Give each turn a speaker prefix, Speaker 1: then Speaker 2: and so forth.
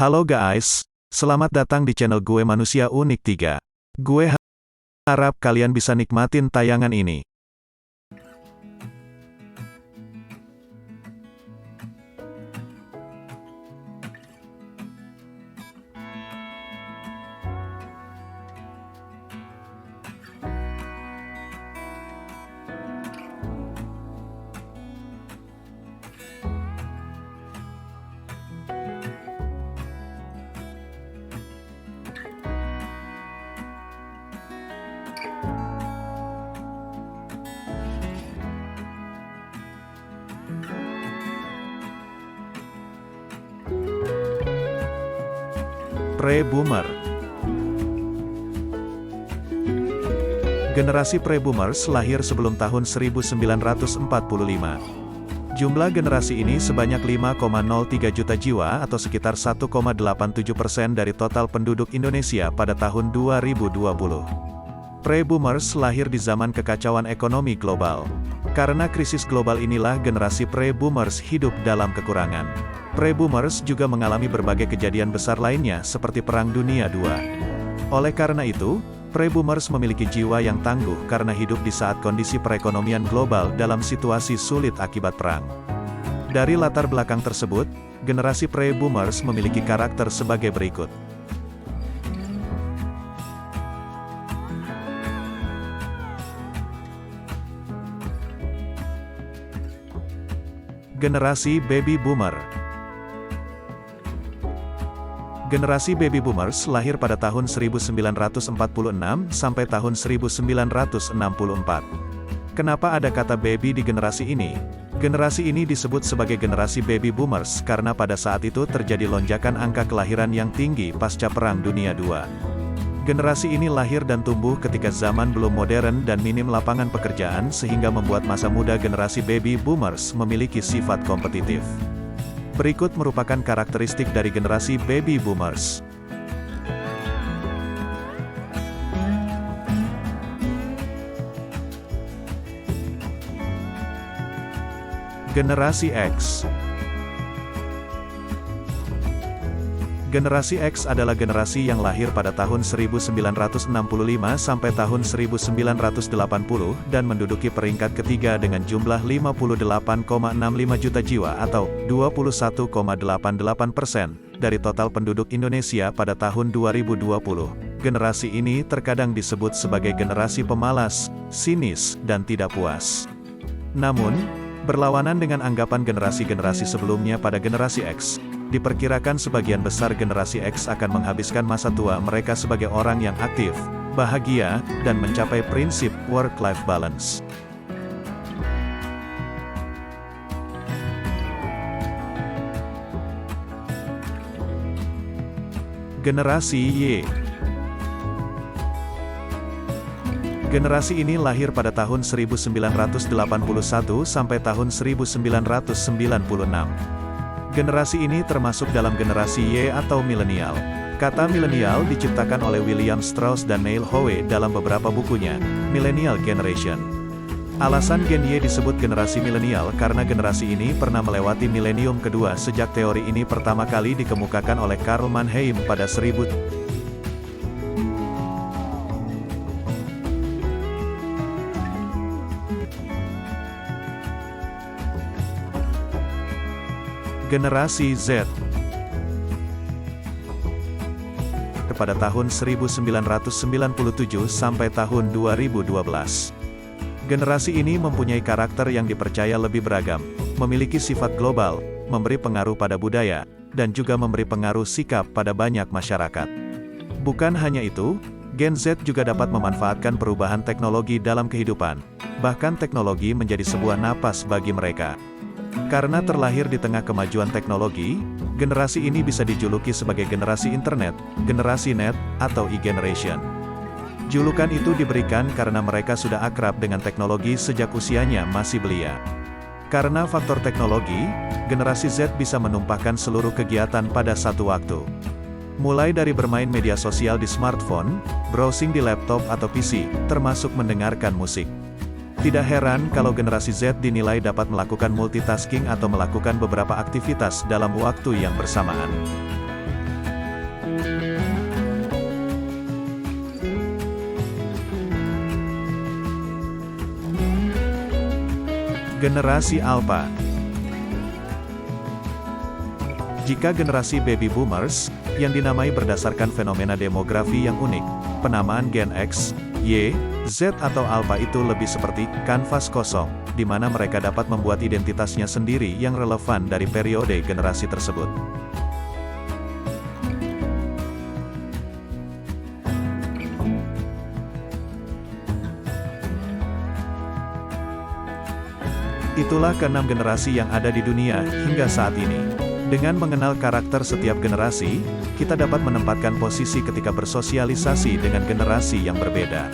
Speaker 1: Halo guys, selamat datang di channel gue Manusia Unik 3. Gue harap kalian bisa nikmatin tayangan ini. Pre-Boomer. Generasi Pre-Boomers lahir sebelum tahun 1945. Jumlah generasi ini sebanyak 5,03 juta jiwa atau sekitar 1,87% dari total penduduk Indonesia pada tahun 2020. Pre-Boomers lahir di zaman kekacauan ekonomi global. Karena krisis global inilah generasi Pre-Boomers hidup dalam kekurangan. Pre-Boomers juga mengalami berbagai kejadian besar lainnya seperti Perang Dunia II. Oleh karena itu, Pre-Boomers memiliki jiwa yang tangguh karena hidup di saat kondisi perekonomian global dalam situasi sulit akibat perang. Dari latar belakang tersebut, generasi Pre-Boomers memiliki karakter sebagai berikut. Generasi Baby Boomer. Generasi Baby Boomers lahir pada tahun 1946 sampai tahun 1964. Kenapa ada kata baby di generasi ini? Generasi ini disebut sebagai generasi Baby Boomers karena pada saat itu terjadi lonjakan angka kelahiran yang tinggi pasca Perang Dunia II. Generasi ini lahir dan tumbuh ketika zaman belum modern dan minim lapangan pekerjaan sehingga membuat masa muda generasi Baby Boomers memiliki sifat kompetitif. Berikut merupakan karakteristik dari generasi Baby Boomers. Generasi X. Generasi X adalah generasi yang lahir pada tahun 1965 sampai tahun 1980 dan menduduki peringkat ketiga dengan jumlah 58,65 juta jiwa atau 21,88% dari total penduduk Indonesia pada tahun 2020. Generasi ini terkadang disebut sebagai generasi pemalas, sinis, dan tidak puas. Namun, berlawanan dengan anggapan generasi-generasi sebelumnya pada generasi X, diperkirakan sebagian besar generasi X akan menghabiskan masa tua mereka sebagai orang yang aktif, bahagia, dan mencapai prinsip work-life balance. Generasi Y. Generasi ini lahir pada tahun 1981 sampai tahun 1996. Generasi ini termasuk dalam generasi Y atau milenial. Kata milenial diciptakan oleh William Strauss dan Neil Howe dalam beberapa bukunya, Millennial Generation. Alasan Gen Y disebut generasi milenial karena generasi ini pernah melewati milenium kedua sejak teori ini pertama kali dikemukakan oleh Karl Mannheim pada Generasi Z. Pada tahun 1997 sampai tahun 2012. Generasi ini mempunyai karakter yang dipercaya lebih beragam, memiliki sifat global, memberi pengaruh pada budaya, dan juga memberi pengaruh sikap pada banyak masyarakat. Bukan hanya itu, Gen Z juga dapat memanfaatkan perubahan teknologi dalam kehidupan. Bahkan teknologi menjadi sebuah napas bagi mereka. Karena terlahir di tengah kemajuan teknologi, generasi ini bisa dijuluki sebagai generasi internet, generasi net, atau e-generation. Julukan itu diberikan karena mereka sudah akrab dengan teknologi sejak usianya masih belia. Karena faktor teknologi, generasi Z bisa menumpahkan seluruh kegiatan pada satu waktu. Mulai dari bermain media sosial di smartphone, browsing di laptop atau PC, termasuk mendengarkan musik. Tidak heran kalau generasi Z dinilai dapat melakukan multitasking atau melakukan beberapa aktivitas dalam waktu yang bersamaan. Generasi Alpha. Jika generasi baby boomers, yang dinamai berdasarkan fenomena demografi yang unik, penamaan gen X, Y, Z atau Alpha itu lebih seperti kanvas kosong, di mana mereka dapat membuat identitasnya sendiri yang relevan dari periode generasi tersebut. Itulah keenam generasi yang ada di dunia hingga saat ini. Dengan mengenal karakter setiap generasi, kita dapat menempatkan posisi ketika bersosialisasi dengan generasi yang berbeda.